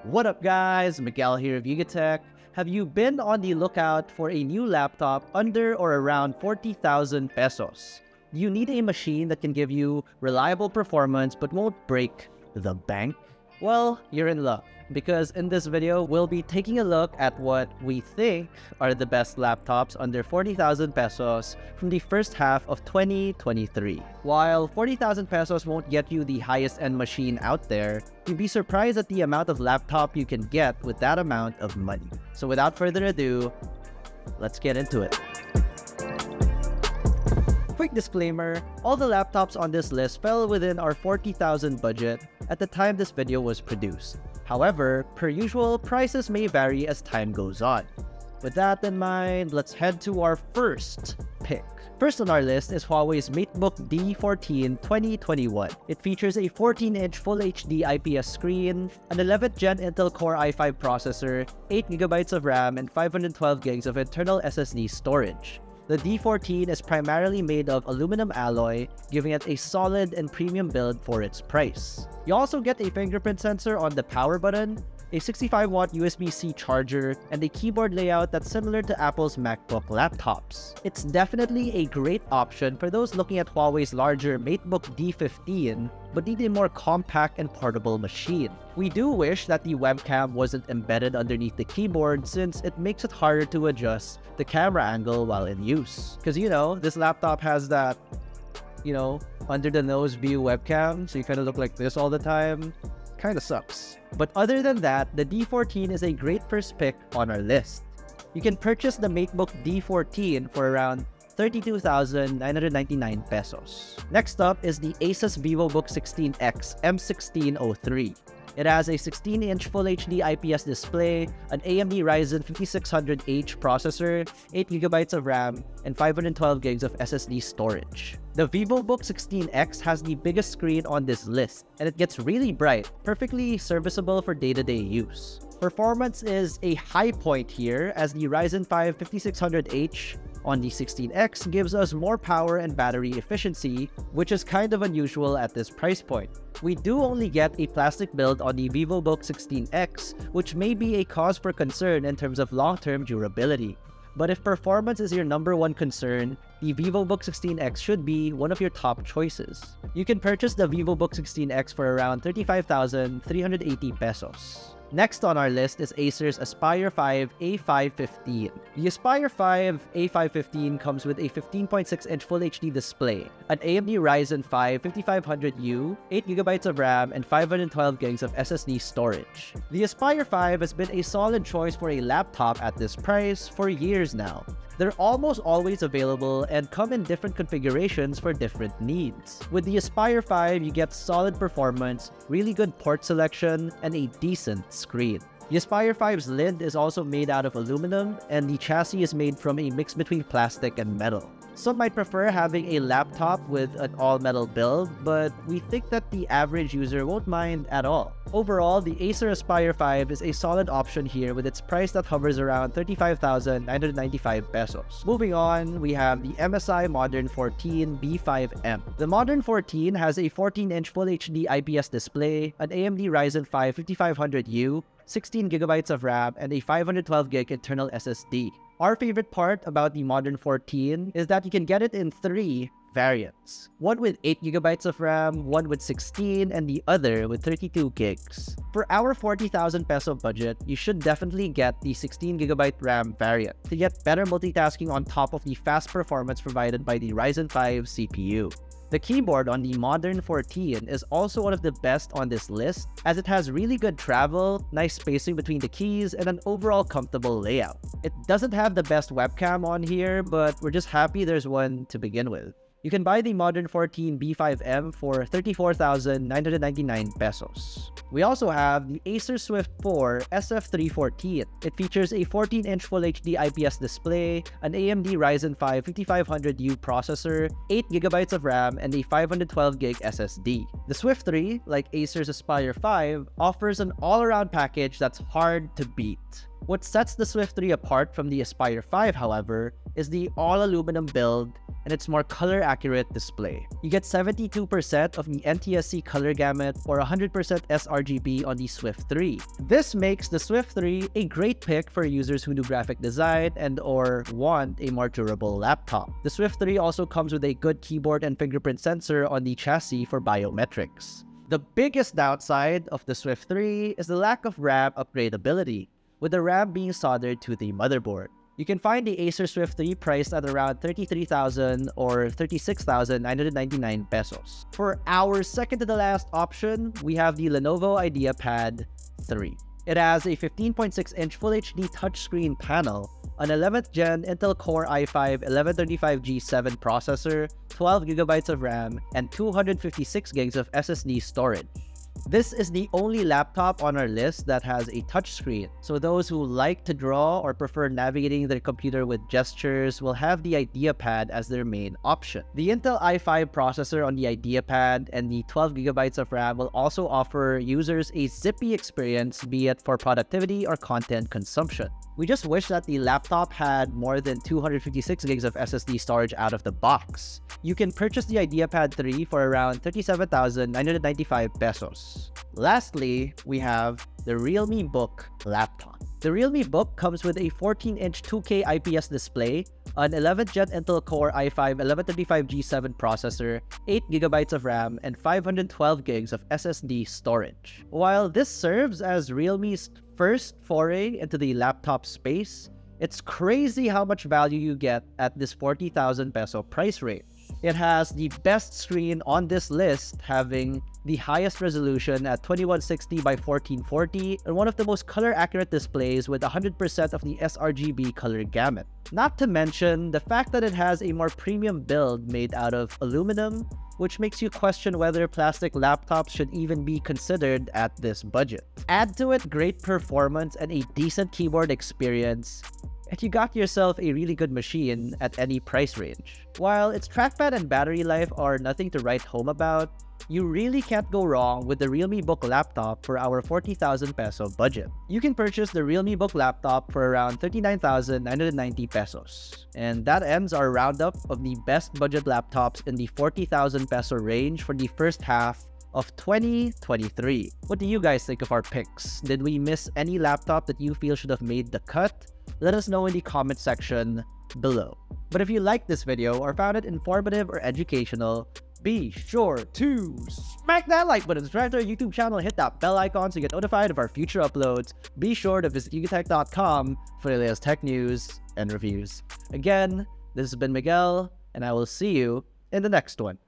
What up guys, Miguel here of Yugatech. Have you been on the lookout for a new laptop under or around 40,000 pesos? You need a machine that can give you reliable performance but won't break the bank? Well, you're in luck, because in this video, we'll be taking a look at what we think are the best laptops under 40,000 pesos from the first half of 2023. While 40,000 pesos won't get you the highest end machine out there, you'd be surprised at the amount of laptop you can get with that amount of money. So without further ado, let's get into it. Quick disclaimer, all the laptops on this list fell within our 40,000 budget at the time this video was produced. However, per usual, prices may vary as time goes on. With that in mind, let's head to our first pick. First on our list is Huawei's Matebook D14 2021. It features a 14-inch Full HD IPS screen, an 11th Gen Intel Core i5 processor, 8GB of RAM, and 512GB of internal SSD storage. The D14 is primarily made of aluminum alloy, giving it a solid and premium build for its price. You also get a fingerprint sensor on the power button, a 65-watt USB-C charger, and a keyboard layout that's similar to Apple's MacBook laptops. It's definitely a great option for those looking at Huawei's larger Matebook D15 but need a more compact and portable machine. We do wish that the webcam wasn't embedded underneath the keyboard, since it makes it harder to adjust the camera angle while in use. Because this laptop has that, under the nose view webcam, so you kind of look like this all the time. Kind of sucks. But other than that, the D14 is a great first pick on our list. You can purchase the Matebook D14 for around 32,999 pesos. Next up is the Asus VivoBook 16X M1603. It has a 16-inch Full HD IPS display, an AMD Ryzen 5600H processor, 8GB of RAM, and 512GB of SSD storage. The VivoBook 16X has the biggest screen on this list, and it gets really bright, perfectly serviceable for day-to-day use. Performance is a high point here, as the Ryzen 5 5600H on the 16X gives us more power and battery efficiency, which is kind of unusual at this price point. We do only get a plastic build on the VivoBook 16X, which may be a cause for concern in terms of long-term durability. But if performance is your number one concern, the VivoBook 16X should be one of your top choices. You can purchase the VivoBook 16X for around 35,380 pesos. Next on our list is Acer's Aspire 5 A515. The Aspire 5 A515 comes with a 15.6-inch Full HD display, an AMD Ryzen 5 5500U, 8GB of RAM, and 512GB of SSD storage. The Aspire 5 has been a solid choice for a laptop at this price for years now. They're almost always available and come in different configurations for different needs. With the Aspire 5, you get solid performance, really good port selection, and a decent screen. The Aspire 5's lid is also made out of aluminum, and the chassis is made from a mix between plastic and metal. Some might prefer having a laptop with an all-metal build, but we think that the average user won't mind at all. Overall, the Acer Aspire 5 is a solid option here with its price that hovers around 35,995 pesos. Moving on, we have the MSI Modern 14 B5M. The Modern 14 has a 14-inch Full HD IPS display, an AMD Ryzen 5 5500U, 16GB of RAM, and a 512GB internal SSD. Our favorite part about the Modern 14 is that you can get it in 3 variants. One with 8GB of RAM, one with 16, and the other with 32 gigs. For our 40,000 peso budget, you should definitely get the 16GB RAM variant to get better multitasking on top of the fast performance provided by the Ryzen 5 CPU. The keyboard on the Modern 14 is also one of the best on this list, as it has really good travel, nice spacing between the keys, and an overall comfortable layout. It doesn't have the best webcam on here, but we're just happy there's one to begin with. You can buy the Modern 14 B5M for 34,999 pesos. We also have the Acer Swift 4 SF314. It features a 14-inch Full HD IPS display, an AMD Ryzen 5 5500U processor, 8GB of RAM, and a 512GB SSD. The Swift 3, like Acer's Aspire 5, offers an all-around package that's hard to beat. What sets the Swift 3 apart from the Aspire 5, however, is the all-aluminum build and its more color-accurate display. You get 72% of the NTSC color gamut or 100% sRGB on the Swift 3. This makes the Swift 3 a great pick for users who do graphic design and or want a more durable laptop. The Swift 3 also comes with a good keyboard and fingerprint sensor on the chassis for biometrics. The biggest downside of the Swift 3 is the lack of RAM upgradability, with the RAM being soldered to the motherboard. You can find the Acer Swift 3 priced at around 33,000 or 36,999 pesos. For our second to the last option, we have the Lenovo IdeaPad 3. It has a 15.6-inch Full HD touchscreen panel, an 11th gen Intel Core i5 1135G7 processor, 12GB of RAM, and 256GB of SSD storage. This is the only laptop on our list that has a touchscreen, so those who like to draw or prefer navigating their computer with gestures will have the IdeaPad as their main option. The Intel i5 processor on the IdeaPad and the 12GB of RAM will also offer users a zippy experience, be it for productivity or content consumption. We just wish that the laptop had more than 256GB of SSD storage out of the box. You can purchase the IdeaPad 3 for around 37,995 pesos. Lastly, we have the Realme Book laptop. The Realme Book comes with a 14-inch 2K IPS display, an 11th gen Intel Core i5 1135G7 processor, 8GB of RAM, and 512GB of SSD storage. While this serves as Realme's first foray into the laptop space, it's crazy how much value you get at this 40,000 peso price range. It has the best screen on this list, having the highest resolution at 2160 by 1440 and one of the most color-accurate displays with 100% of the sRGB color gamut. Not to mention the fact that it has a more premium build made out of aluminum, which makes you question whether plastic laptops should even be considered at this budget. Add to it great performance and a decent keyboard experience, and you got yourself a really good machine at any price range. While its trackpad and battery life are nothing to write home about, you really can't go wrong with the Realme Book laptop for our 40,000 peso budget. You can purchase the Realme Book laptop for around 39,990 pesos. And that ends our roundup of the best budget laptops in the 40,000 peso range for the first half of 2023. What do you guys think of our picks? Did we miss any laptop that you feel should have made the cut? Let us know in the comment section below. But if you liked this video or found it informative or educational, be sure to smack that like button, subscribe to our YouTube channel, and hit that bell icon so you get notified of our future uploads. Be sure to visit yugitech.com for the latest tech news and reviews. Again, this has been Miguel, and I will see you in the next one.